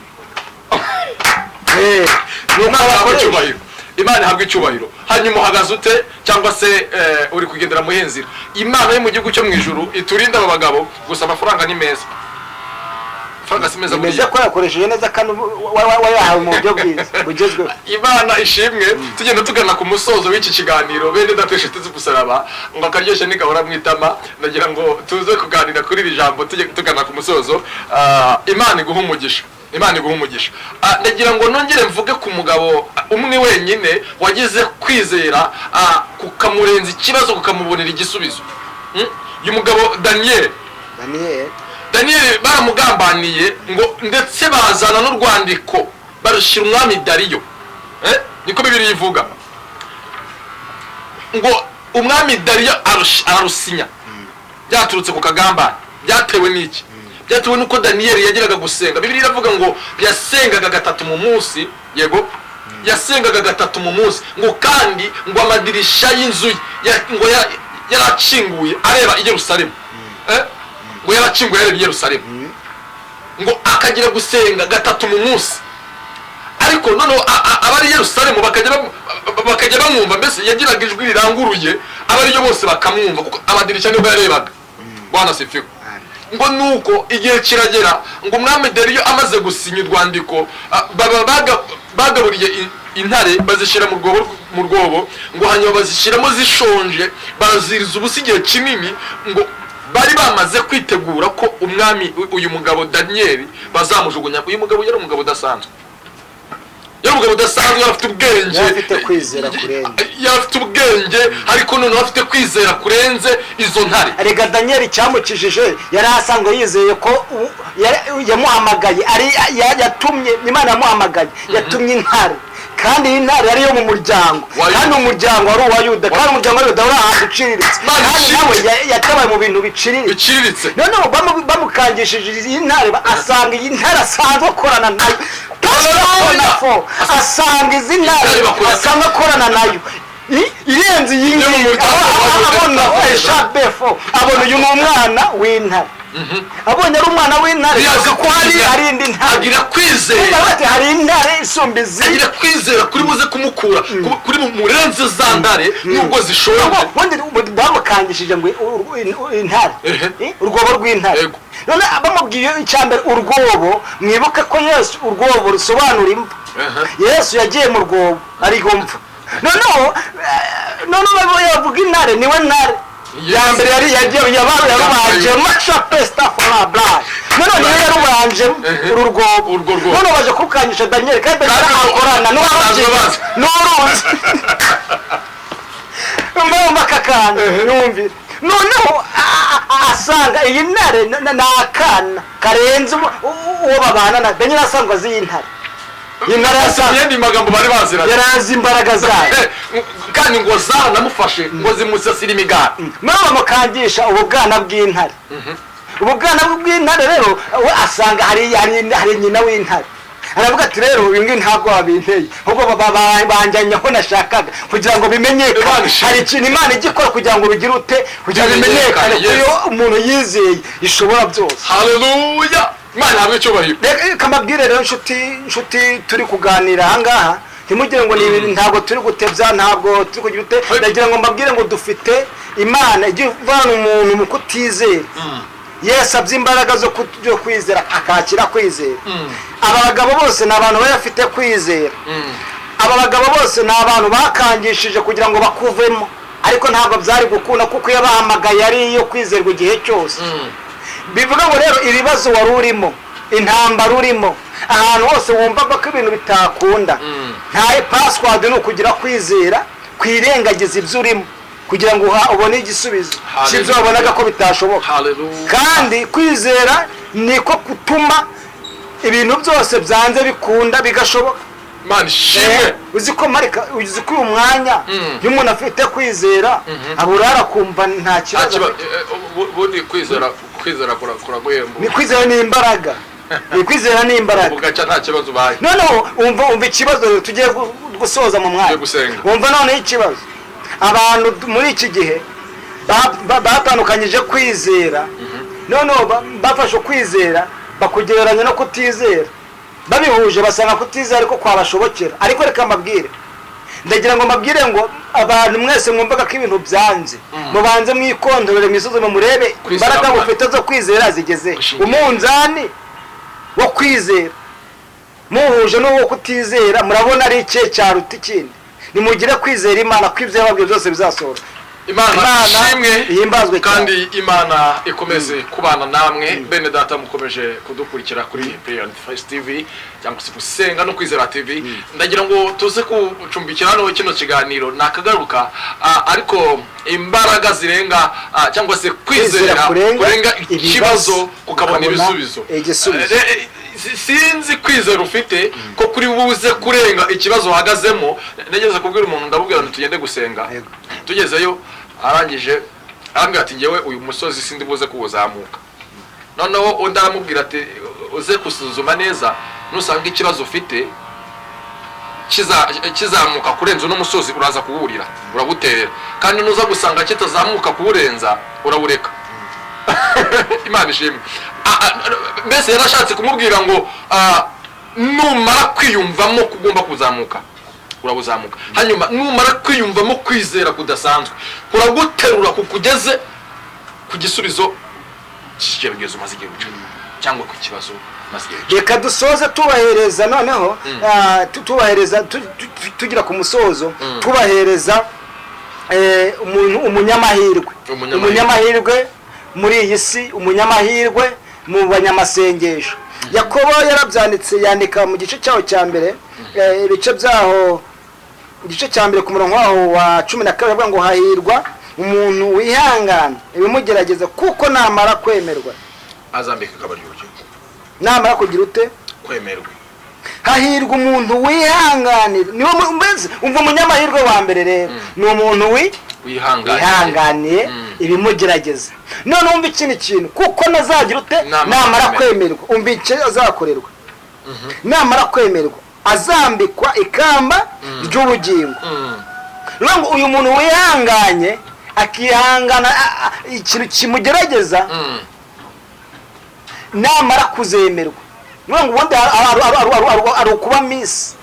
imana ihabwa icyubahiro hanyuma uhagaze ute cyangwa se uri kugendera mu henzira imana yo mu gihugu cyo mu ijuru iturinda aba bagabo gusa amafaranga ni meza amafaranga si meza buriya ko yakoresheje neza kandi wayahawe mu buryo bwiza bugezweho imana ishimwe tugenda tugana ku musozo w'iki kiganiro bene dateshe tuzigusaraba ngo akaryoshye nigahora mwitama ndagira ngo tuze kuganira kuri iri jambo tugana ku musozo imana iguha umugisha ndagira ngo nongere mvuge ku mugabo umwe wenyine wagize kwizera kukamurenza ikibazo kukamubonera igisubizo uyu mugabo Daniel baramugambaniye ngo ndetse bazana n'urwandiko barushyira umwami Dariyo niko Bibiliya ivuga ngo umwami Dariyo ararusinya byaturutse ku kagambane byatewe n'iki byatewe nuko Daniel yagiraga gusenga Bibiliya iravuga ngo yasengaga 3 mu munsi yego yasengaga 3 mu munsi ngo kandi ngo amadirisha y'inzu ngo yarakinguye areba i Yerusalemu ngo yarakinguye areba i Yerusalemu ngo akagira gusenga 3 mu munsi ariko noneho abari i Yerusalemu bakajya bamwumva mbese yagiraga ijwi riranguruye abariyo bose bakamwumva kuko amadirisha niho yarebaga Bwana sifiwe ngo nuko igihe kiragera ngo umwami Dariyo amaze gusinya urwandiko bagaburiye intare bazishyira mu rwobo ngo hanyuma bazishyiramo zishonje baraziriza ubusa igihe kinini ngo bari bamaze kwitegura ko umwami uyu mugabo Daniel bazamujugunya uyu mugabo yari umugabo udasanzwe afite ubwenge afite kwizera kurenze afite ubwenge ariko noneho afite kwizera kurenze izo ntare arega Daniel cyamukijije yari asanzwe yizeye ko yamuhamagaye yatumye Imana yamuhamagaye yatumye intare kandi iyi ntare yari yo mu muryango kandi umuryango wari uwa Yuda kandi umuryango wa Yuda wari ahantu uciriritse kandi nawe yatabaye mu bintu biciriritse noneho bamukangishije iyi ntare asanga iyi ntare asanzwe akorana nayo asanga izi ntare asanga akorana nayo irenze iyi ngiyi abona abona uyu ni umwana w'intare abonye ari umwana w'intare yaza ko hari indi ntare agira kwizera hari intare isumba izindi agira kwizera kuri buze kumukura kuri murenze za ntare nubwo zishonje bamukangishije ngo intare urwobo rw'intare none bamubwiye icyambere urwobo mwibuke ko Yesu urwobo rusobanura imva Yesu yagiye mu rwobo ariho mva noneho yavuga intare niwe ntare ya mbere yari yarubanje masha pesta for blood none yarubanje ururwobo none baje kukangisha Daniel kandi akorana n'uruzi mbamba kakana yumvira noneho asanga iyi ntare n'akana karenze uwo babana na Daniel asangwa z'intare intare yandi magambo bari baziranye yarazi imbaraga zayo kandi ngo zaranamufashe ngo zimusasira imigara mama bamukangisha ubugana bw'intare ubugana bw'intare rero we asanga hari nyina w'intare aravuga ati rero uyu ngi ntabwo wabinteye ahubwo banjyanye aho nashakaga kugira ngo bimenyekane hari ikintu Imana igikora kugira ngo bigire ute kugira ngo bimenyekane kuyo umuntu yizeye ishobora byose. Haleluya. Imana hamwe cyubahiro. Kamabwire rero nshuti turi kuganira ahangaha ntimugire ngo ni ntabwo turi gutebya ntabwo turi kugira ute ndagira ngo mbabwire ngo dufite Imana igivana umuntu mu kutizera. Yesu abye imbaraga zo kwizera akakira kwizera. Aba bagabo bose ni abantu bayafite kwizera. Aba bagabo bose ni abantu bakangishije kugira ngo bakuvemo ariko ntabwo byari gukunda kuko yabahamagaye ari iyo kwizerwa igihe cyose. Bivuga ngo rero ibibazo wari urimo intambara urimo ahantu hose wumvaga ko ibintu bitakunda ntaye password ni ukugira kwizera kwirengagiza ibyo urimo kugira ngo ubone igisubizo cy'ibyo wabonaga ko bitashoboka. Kandi kwizera niko gutuma ibintu byose byanze bikunda bigashoboka. Imana ishimwe. Uzi ko Marika uzi ko uyu mwanya iyo umuntu afite kwizera aburara kumva nta kibazo. Ubundi kwizera kuraguhemba. Ni kwizera ni imbaraga. Ni kwizera ni imbaraga. Ugaca nta kibazo baye. No umva ikibazo tugiye gusoza mu mwanya. Umva none ikibazo. Abantu muri iki gihe batandukanyije kwizera. None bafashe kwizera bakugereranya no kutizera. Babihuje basanga kutizera ariko kwabashobokera. Ariko reka mbabwire. Ndagira ngo mbabwire ngo abantu mwese mwumvaga ko ibintu byanze. Mubanze mwikondorere misuzume murebe imbaraga mufite zo kwizera zigeze. Umunzani wo kwizera muhuje no kutizera murabona ari icye cyaruta ikindi. Nimugire kwizera Imana kwizera babwe byose bizasohora. Imana ishimwe yimbazwe kandi Imana ikomeze kubana namwe. Bene data mukomeje kudukurikira kuri Prayer and Face TV cyangwa se gusenga no kwizera TV. Ndagira ngo tuze kucumbikira hano kino kiganiro nakagaruka ariko imbaraga zirenga cyangwa se kwizera kurenga ikibazo kukabona ibisubizo. Sinzi kwizera ufite ko kuri buze kurenga ikibazo uhagazemo. Nageze kubwira umuntu ndabubwira ngo tugende gusenga. Tugezeyo arangije arambwira ati ngewe uyu musozi sindi buze kuzamuka. Noneho undi aramubwira ati uze kusuzuma neza nusanga ikibazo ufite kizamuka kurenza uno musozi uraza kuwurira urabuterera kandi nuza gusanga kitazamuka kuwurenza urawureka. Imana ishimwe. Mbese yarashatse kumubwira ngo numara kwiyumvamo kugomba kuzamuka urabuzamuka. Hanyuma numara kwiyumvamo kwizera kudasanzwe kuraguterura kukugeze ku gisubizo cy'ibyerekezo maze igihe gucuma cyangwa ku kibazo maze igihe. Reka dusoze tubahereza noneho tubahereza tugira ku musozo tubahereza umunyamahirwe muri iyi si, umunyamahirwe mu banyamasengesho. Yakobo yarabyanditse yandika mu gice cyaho cya mbere ibice byaho igice cya mbere ku murongo waho wa 12 avuga ngo hahirwa umuntu wihangana ibimugerageza kuko namara kwemerwa azambika kabari y'ubugingo. Namara kugira ute kwemerwa. Hahirwa umuntu wihanganira. Niwo mbese umva umunyamahirwe wa mbere rero ni umuntu wihanganiye ibimugerageza. None umva ikindi kintu kuko nazagira ute namara kwemerwa umva icyo azakorerwa. Namara kwemerwa azambikwa ikamba ry'ubugingo. Ngo uyu muntu wihanganye akihangana ikintu kimugerageza namara kuzemerwa. Ngo ubundi ari ukuba Miss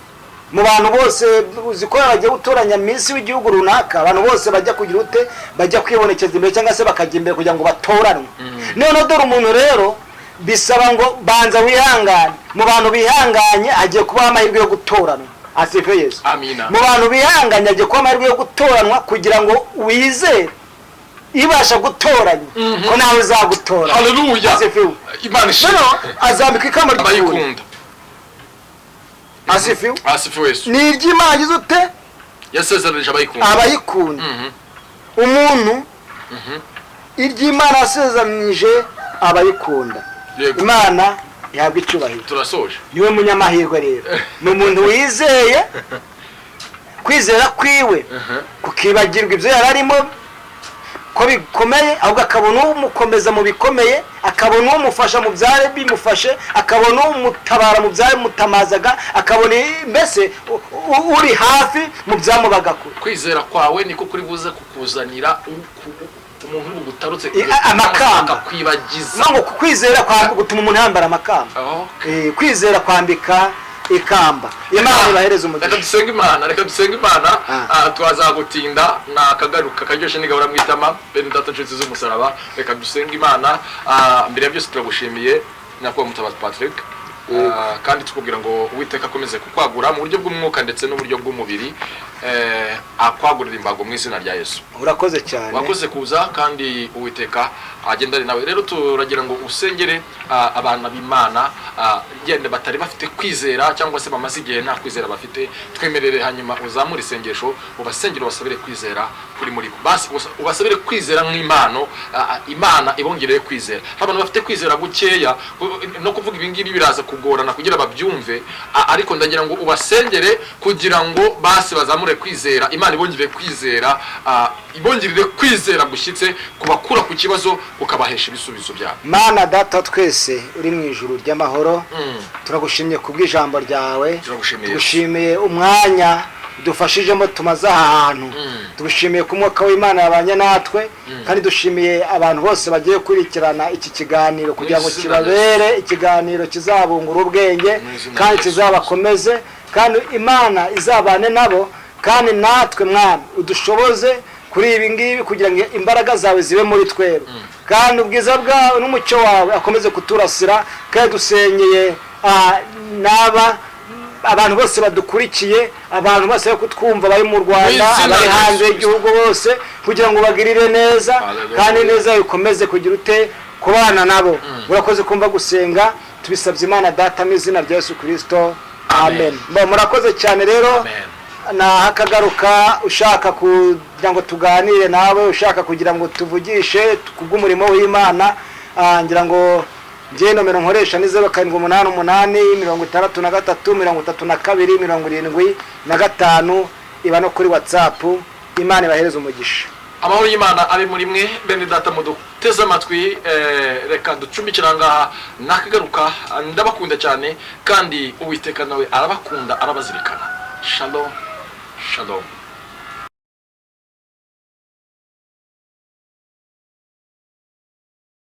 mu bantu bose uziko bagiye gutoranya Miss w'igihugu runaka. Abantu bose bajya kugira ute bajya kwibonekeza imbere cyangwa se bakajya imbere kugira ngo batoranwe. None dore umuntu rero bisaba ngo banza wihangane. Mu bantu bihanganye agiye kuba amahirwe yo gutoranwa. Asife Yesu. Amina. Mu bantu bihanganye agiye kuba amahirwe yo gutoranwa kugira ngo wizere ibasha gutoranya ko nawe uzagutora. Haleluya. Imana ishimwe. Azambika ikamba ry'ubugingo. Asife Yesu. Ni iry'Imana yagize ute yasezeranije abayikunda. Abayikunda. Umuntu iry'Imana yasezeranije abayikunda. Imana ihabwa icyubahiro. Turasoje. Niwe munyamahirwe rero. Ni umuntu wizeye kwizera kwiwe kukibagirwa ibyo yararimo ko bikomeye, ahubwo akabona umukomeza mu bikomeye, akabona umufasha mu byari bimufashe, akabona umutabara mu byari mutamazaga, akabona mbese uri hafi mu byamubaga kure. Kwizera kwawe niko kuri buze kukuzanira umuntu ugutarutse amakamba kwibagiza. No kwizera gutuma umuntu yambara amakamba. Kwizera kwambika ikamba. Imana ibahereza umugisha. Reka dusenga Imana twazagutinda nakagaruka karyoshe nigahora mwitama bene data nshuti z'umusaraba. Reka dusenga Imana mbere ya byose turagushimiye nyakubahwa Mutabazi Patrick, kandi tukubwira ngo Uwiteka akomeze kukwagura mu buryo bw'umwuka ndetse n'uburyo bw'umubiri, akwagurira imbago mu izina rya Yesu. Urakoze cyane. Wakoze kuza kandi Uwiteka agendane nawe. Rero turagira ngo usengere abana b'Imana gende batari bafite kwizera cyangwa se bamaze igihe nta kwizera bafite. Twemerere hanyuma uzamura isengesho ubasengere basabire kwizera kuri muri basi ubasabire kwizera nk'impano, Imana ibongereye kwizera. Abantu bafite kwizera gukeya no kuvuga ibingibi biraza kugorana kugira babyumve, ariko ndagira ngo ubasengere kugira ngo basi bazamure kwizera, Imana ibongereye kwizera, ibongerere kwizera gushyitse kubakura ku kibazo ukabahesha ibisubizo byabo. Mana Data twese uri mu ijuru ry'amahoro, turagushimye kubw'ijambo ryawe, tugushimiye umwanya dufashijemo tumaze ahantu, tugushimiye ku mwuka w'Imana yabanye natwe, kandi dushimiye abantu bose bagiye kurikirana iki kiganiro kugira ngo kibabere ikiganiro kizabungura ubwenge kandi kizabakomeze, kandi Imana izabane nabo, kandi natwe Mwami udushoboze kuri ibi ngibi kugira ngo imbaraga zawe zibe muri twebwe, kandi ubwiza bwawe n'umucyo wawe akomeze kuturasira. Kandi dusenyeye abantu bose badukurikiye, abantu bose bari kutwumva bari mu Rwanda, abari hanze y'igihugu bose, kugira ngo bagirire neza, kandi neza ikomeze kugira ute kubana nabo. Urakoze kumva gusenga, tubisabye Imana Data mu izina rya Yesu Kristo, amen. Murakoze cyane. Rero nakagaruka ushaka kugira ngo tuganire nawe, ushaka kugira ngo tuvugishe kubw'umurimo w'Imana, ngira ngo njye nomero nkoresha ni 0788 63 32 iba no kuri WhatsApp. Imana ibahereza umugisha. Amahoro y'Imana abe muri mwe bene data muduteze amatwi. Reka ducumbikira ngaha nakagaruka. Ndabakunda cyane kandi Uwiteka nawe arabakunda arabazirikana. Shalom. Shalom.